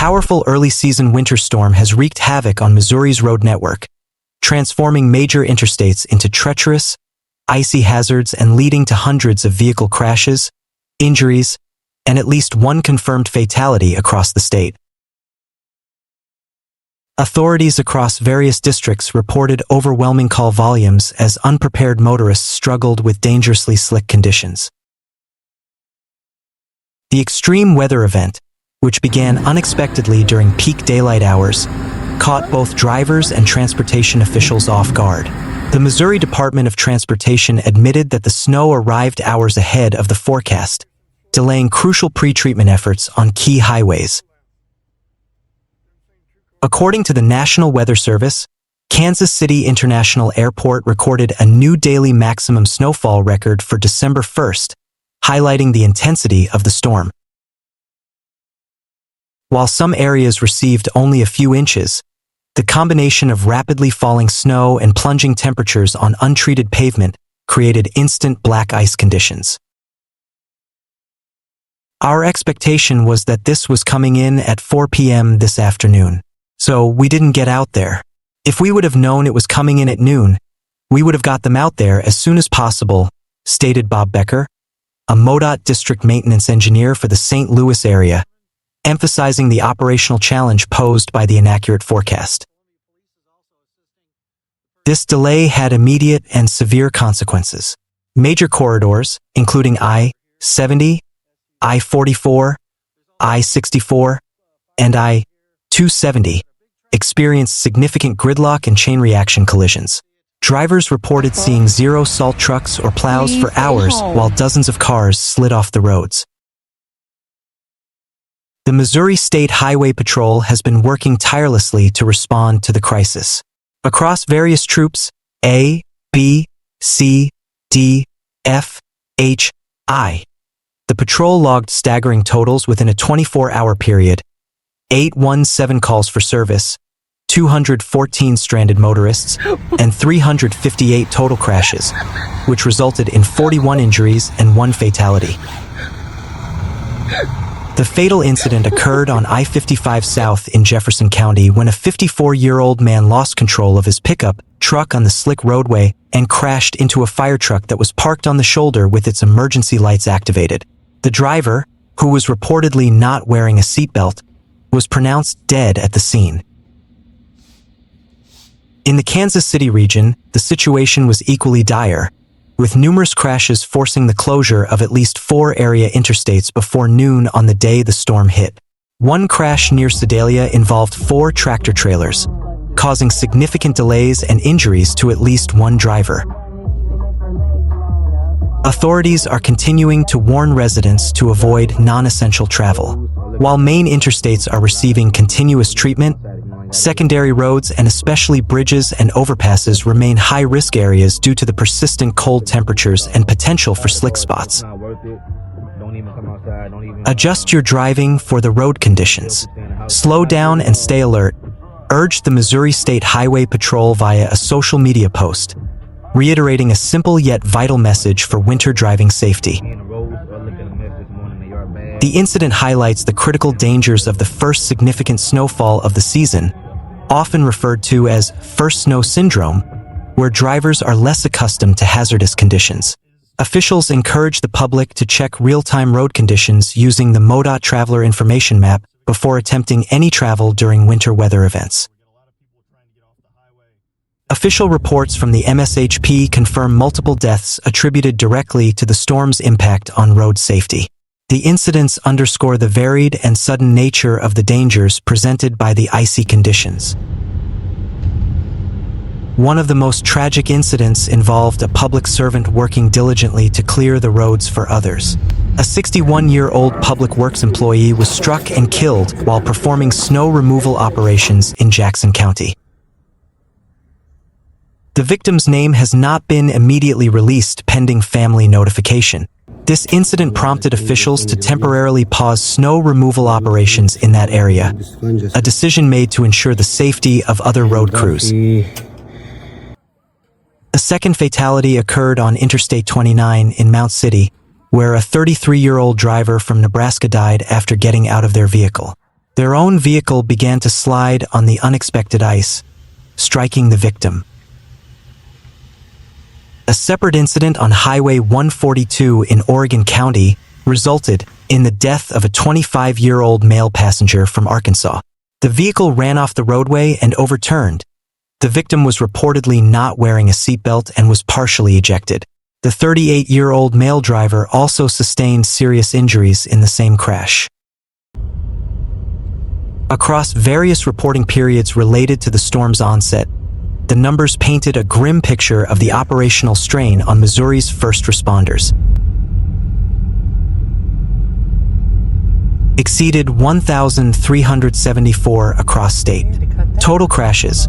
powerful early-season winter storm has wreaked havoc on Missouri's road network, transforming major interstates into treacherous, icy hazards and leading to hundreds of vehicle crashes, injuries, and at least one confirmed fatality across the state. Authorities across various districts reported overwhelming call volumes as unprepared motorists struggled with dangerously slick conditions. The extreme weather event, which began unexpectedly during peak daylight hours, caught both drivers and transportation officials off guard. The Missouri Department of Transportation admitted that the snow arrived hours ahead of the forecast, delaying crucial pre-treatment efforts on key highways. According to the National Weather Service, Kansas City International Airport recorded a new daily maximum snowfall record for December 1st, highlighting the intensity of the storm. While some areas received only a few inches, the combination of rapidly falling snow and plunging temperatures on untreated pavement created instant black ice conditions. Our expectation was that this was coming in at 4 p.m. this afternoon, so we didn't get out there. If we would have known it was coming in at noon, we would have got them out there as soon as possible, stated Bob Becker, a MoDOT district maintenance engineer for the St. Louis area, emphasizing the operational challenge posed by the inaccurate forecast. This delay had immediate and severe consequences. Major corridors, including I-70, I-44, I-64, and I-270, experienced significant gridlock and chain reaction collisions. Drivers reported seeing zero salt trucks or plows for hours while dozens of cars slid off the roads. The Missouri State Highway Patrol has been working tirelessly to respond to the crisis. Across various troops, A, B, C, D, F, H, I, the patrol logged staggering totals within a 24-hour period: 817 calls for service, 214 stranded motorists, and 358 total crashes, which resulted in 41 injuries and 1 fatality. The fatal incident occurred on I-55 South in Jefferson County when a 54-year-old man lost control of his pickup truck on the slick roadway and crashed into a fire truck that was parked on the shoulder with its emergency lights activated. The driver, who was reportedly not wearing a seatbelt, was pronounced dead at the scene. In the Kansas City region, the situation was equally dire, with numerous crashes forcing the closure of at least 4 area interstates before noon on the day the storm hit. One crash near Sedalia involved 4 tractor trailers, causing significant delays and injuries to at least 1 driver. Authorities are continuing to warn residents to avoid non-essential travel. While main interstates are receiving continuous treatment, secondary roads and especially bridges and overpasses remain high-risk areas due to the persistent cold temperatures and potential for slick spots. Adjust your driving for the road conditions. Slow down and stay alert, urged the Missouri State Highway Patrol via a social media post, reiterating a simple yet vital message for winter driving safety. The incident highlights the critical dangers of the first significant snowfall of the season, often referred to as first snow syndrome, where drivers are less accustomed to hazardous conditions. Officials encourage the public to check real-time road conditions using the MoDOT Traveler Information Map before attempting any travel during winter weather events. Official reports from the MSHP confirm multiple deaths attributed directly to the storm's impact on road safety. The incidents underscore the varied and sudden nature of the dangers presented by the icy conditions. One of the most tragic incidents involved a public servant working diligently to clear the roads for others. A 61-year-old public works employee was struck and killed while performing snow removal operations in Jackson County. The victim's name has not been immediately released pending family notification. This incident prompted officials to temporarily pause snow removal operations in that area, a decision made to ensure the safety of other road crews. A second fatality occurred on Interstate 29 in Mount City, where a 33-year-old driver from Nebraska died after getting out of their vehicle. Their own vehicle began to slide on the unexpected ice, striking the victim. A separate incident on Highway 142 in Oregon County resulted in the death of a 25-year-old male passenger from Arkansas. The vehicle ran off the roadway and overturned. The victim was reportedly not wearing a seatbelt and was partially ejected. The 38-year-old male driver also sustained serious injuries in the same crash. Across various reporting periods related to the storm's onset, the numbers painted a grim picture of the operational strain on Missouri's first responders. Exceeded 1,374 across state. Total crashes.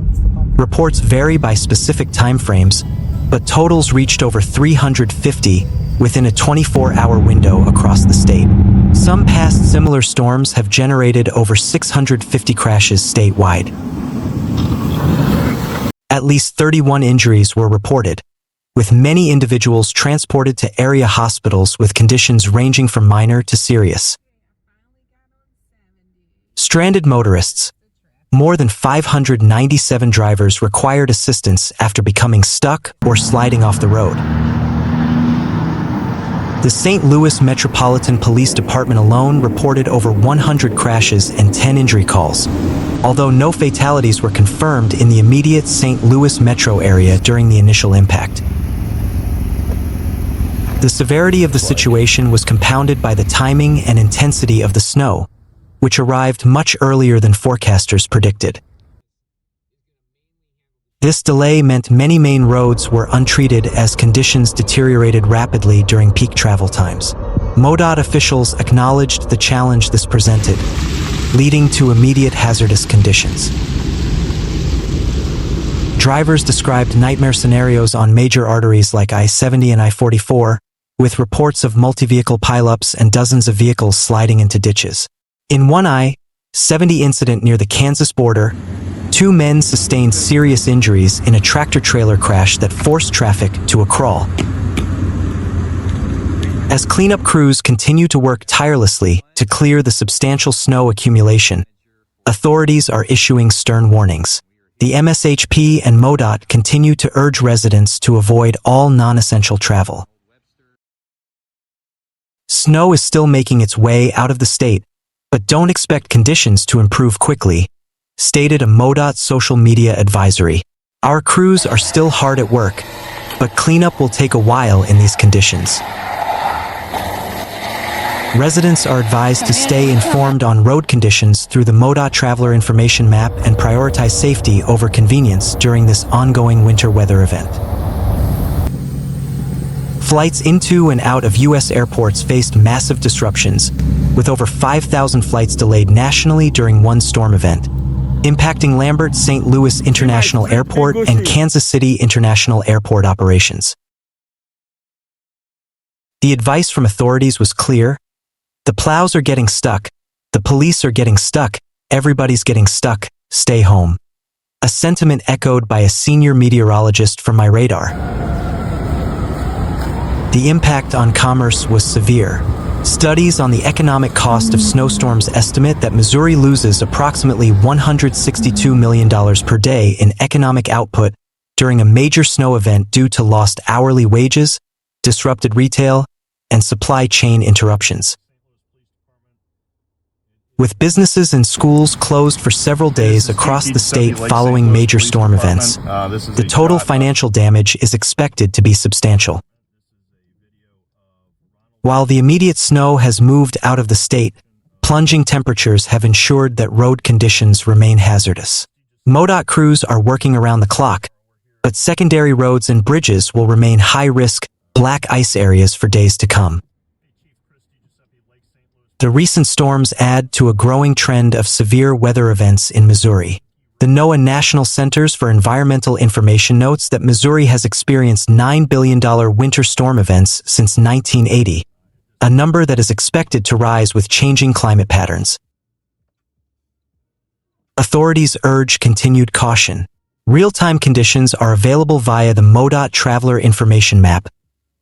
Reports vary by specific timeframes, but totals reached over 350 within a 24-hour window across the state. Some past similar storms have generated over 650 crashes statewide. At least 31 injuries were reported, with many individuals transported to area hospitals with conditions ranging from minor to serious. Stranded motorists. More than 597 drivers required assistance after becoming stuck or sliding off the road. The St. Louis Metropolitan Police Department alone reported over 100 crashes and 10 injury calls, although no fatalities were confirmed in the immediate St. Louis metro area during the initial impact. The severity of the situation was compounded by the timing and intensity of the snow, which arrived much earlier than forecasters predicted. This delay meant many main roads were untreated as conditions deteriorated rapidly during peak travel times. MoDOT officials acknowledged the challenge this presented, leading to immediate hazardous conditions. Drivers described nightmare scenarios on major arteries like I-70 and I-44, with reports of multi-vehicle pileups and dozens of vehicles sliding into ditches. In one I-70 incident near the Kansas border, 2 men sustained serious injuries in a tractor-trailer crash that forced traffic to a crawl. As cleanup crews continue to work tirelessly to clear the substantial snow accumulation, authorities are issuing stern warnings. The MSHP and MoDOT continue to urge residents to avoid all non-essential travel. Snow is still making its way out of the state, but don't expect conditions to improve quickly, stated a MoDOT social media advisory. Our crews are still hard at work, but cleanup will take a while in these conditions. Residents are advised to stay informed on road conditions through the MoDOT Traveler Information Map and prioritize safety over convenience during this ongoing winter weather event. Flights into and out of U.S. airports faced massive disruptions, with over 5,000 flights delayed nationally during one storm event, impacting Lambert St. Louis International Airport and Kansas City International Airport operations. The advice from authorities was clear: the plows are getting stuck, the police are getting stuck, everybody's getting stuck, stay home. A sentiment echoed by a senior meteorologist from my radar. The impact on commerce was severe. Studies on the economic cost of snowstorms estimate that Missouri loses approximately $162 million per day in economic output during a major snow event due to lost hourly wages, disrupted retail, and supply chain interruptions. With businesses and schools closed for several days across the state following major storm events, the total financial damage is expected to be substantial. While the immediate snow has moved out of the state, plunging temperatures have ensured that road conditions remain hazardous. MoDOT crews are working around the clock, but secondary roads and bridges will remain high-risk, black ice areas for days to come. The recent storms add to a growing trend of severe weather events in Missouri. The NOAA National Centers for Environmental Information notes that Missouri has experienced $9 billion winter storm events since 1980. A number that is expected to rise with changing climate patterns. Authorities urge continued caution. Real-time conditions are available via the MoDOT Traveler Information Map,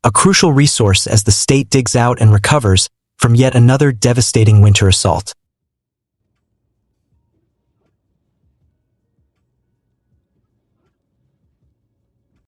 a crucial resource as the state digs out and recovers from yet another devastating winter assault.